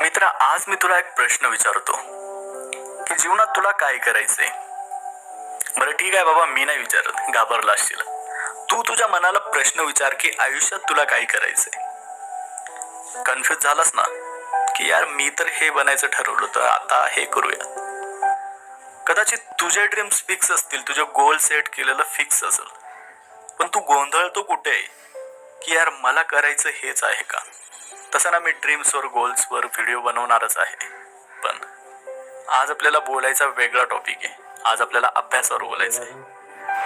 मित्रा, आज मी तुला एक प्रश्न विचारतो की जीवनात तुला काय करायचंय? बरं ठीक आहे बाबा, मी नाही विचारत, घाबरला असशील. तू तुझ्या मनाला प्रश्न विचार की आयुष्यात तुला काय करायचंय. कन्फ्युज झालास ना की यार मी तर हे बनायचं ठरवलं, तर आता हे करूया. कदाचित तुझे ड्रीम्स फिक्स असतील, तुझे गोल सेट केलेलं फिक्स असेल, पण तू गोंधळतो कुठे आहे की यार मला करायचं हेच आहे का? तसं ना, मी ड्रीम्सवर गोल्सवर व्हिडिओ बनवणारच आहे, पण आज आपल्याला बोलायचा वेगळा टॉपिक आहे. आज आपल्याला अभ्यासावर बोलायचं आहे.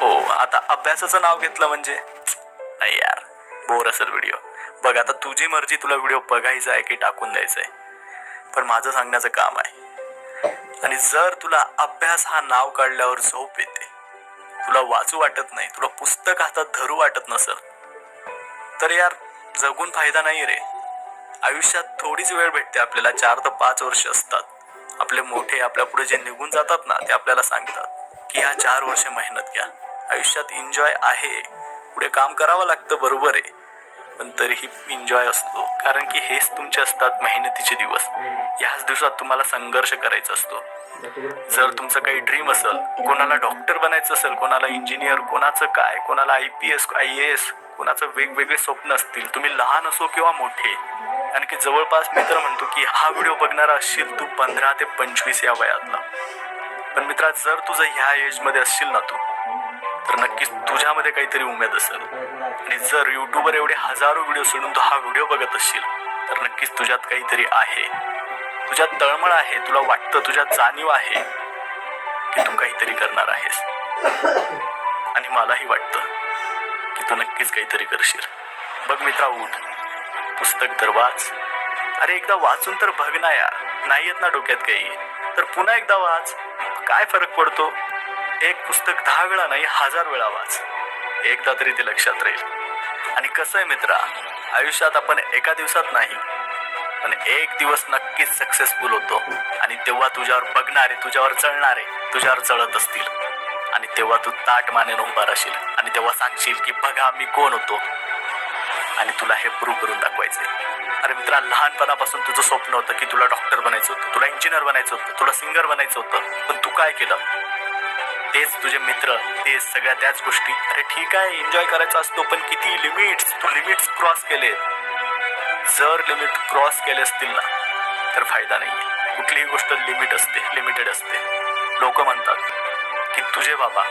हो, आता अभ्यासाचं नाव घेतलं म्हणजे नाही यार, बोर असेल व्हिडिओ. बघ, आता तुझी मर्जी, तुला व्हिडिओ बघायचा आहे की टाकून द्यायचा आहे, पण माझं सांगण्याचं काम आहे. आणि जर तुला अभ्यास हा नाव काढल्यावर झोप येते, तुला वाचू वाटत नाही, तुला पुस्तक हातात धरू वाटत नसेल, तर यार जगून फायदा नाही रे. आयुष्यात थोडीच वेळ भेटते आपल्याला, 4 ते 5 वर्ष असतात. आपले मोठे आपल्या पुढे जे निघून जातात ना, ते आपल्याला सांगतात की ह्या 4 वर्ष मेहनत घ्या. आयुष्यात एन्जॉय आहे, पुढे काम करावं लागतं, बरोबर आहे, पण तरीही एन्जॉय असतो, कारण की हेच तुमचे असतात मेहनतीचे दिवस. ह्याच दिवसात तुम्हाला संघर्ष करायचा असतो. जर तुमचं काही ड्रीम असेल, कोणाला डॉक्टर बनायचं असेल, कोणाला इंजिनियर, कोणाचं काय, कोणाला IPS IAS, कोणाचं वेगवेगळे स्वप्न असतील, तुम्ही लहान असो किंवा मोठे. आणखी जवळपास मी तर म्हणतो की हा व्हिडिओ बघणारा असशील तू 15 ते 25 या वयातला. पण मित्रा, जर तुझं ह्या एजमध्ये असशील ना तू, तर नक्कीच तुझ्यामध्ये काहीतरी उमेद असेल. आणि जर युट्यूबवर एवढे हजारो व्हिडिओ सोडून तू हा व्हिडिओ बघत असशील, तर नक्कीच तुझ्यात काहीतरी आहे, तुझ्यात तळमळ आहे, तुला वाटतं, तुझ्यात जाणीव आहे की तू काहीतरी करणार आहेस. आणि मलाही वाटतं की तू नक्कीच काहीतरी करशील. बघ मित्रा, उठ, पुस्तक तर वाच. अरे एकदा वाचून तर बघ ना यार. नाही येत ना डोक्यात काही, तर पुन्हा एकदा वाच. काय फरक पडतो? एक पुस्तक 10 वेळा नाही, 1000 वेळा वाच, एकदा तरी ते लक्षात राहील. आणि कसं आहे मित्रा, आयुष्यात आपण एका दिवसात नाही, पण एक दिवस नक्कीच सक्सेसफुल होतो. आणि तेव्हा तुझ्यावर बघणारे, तुझ्यावर चढणारे, तुझ्यावर चढत असतील, आणि तेव्हा तू ताट मानेन उभा राहशील, आणि तेव्हा सांगशील की बघा मी कोण होतो, आणि तुला हे प्रूव्ह करून दाखवायचंय. अरे मित्रा, लहानपणापासून तुझं स्वप्न होतं की तुला डॉक्टर बनायचं होतं, तुला इंजिनियर बनायचं होतं, तुला सिंगर बनायचं होतं, पण तू काय केलं? तेच तुझे मित्र, तेच सगळ्या त्याच गोष्टी. अरे ठीक आहे, एन्जॉय करायचा असतो, पण किती लिमिट्स, तू लिमिट्स क्रॉस केले. जर लिमिट क्रॉस केले असतील ना, तर फायदा नाहीये. कुठलीही गोष्ट लिमिट असते, लिमिटेड असते. लोक म्हणतात की तुझे बाबा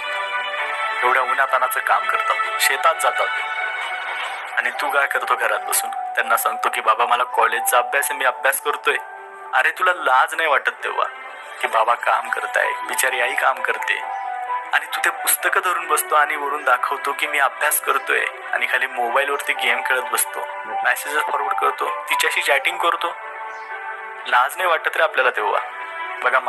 एवढ्या उन्हातानाचं काम करतात, शेतात जातात, आणि तू काय करतो घरात बसून? त्यांना सांगतो की बाबा मला कॉलेजचा अभ्यास आहे, मी अभ्यास करतोय. अरे तुला लाज नाही वाटत तेव्हा की बाबा काम करताय, बिचारी आई काम करते, आणि तू ते पुस्तकं धरून बसतो आणि वरून दाखवतो की मी अभ्यास करतोय, आणि खाली मोबाईलवरती गेम खेळत बसतो, मेसेजेस फॉरवर्ड करतो, तिच्याशी चॅटिंग करतो. लाज नाही वाटत रे आपल्याला तेव्हा? बघा.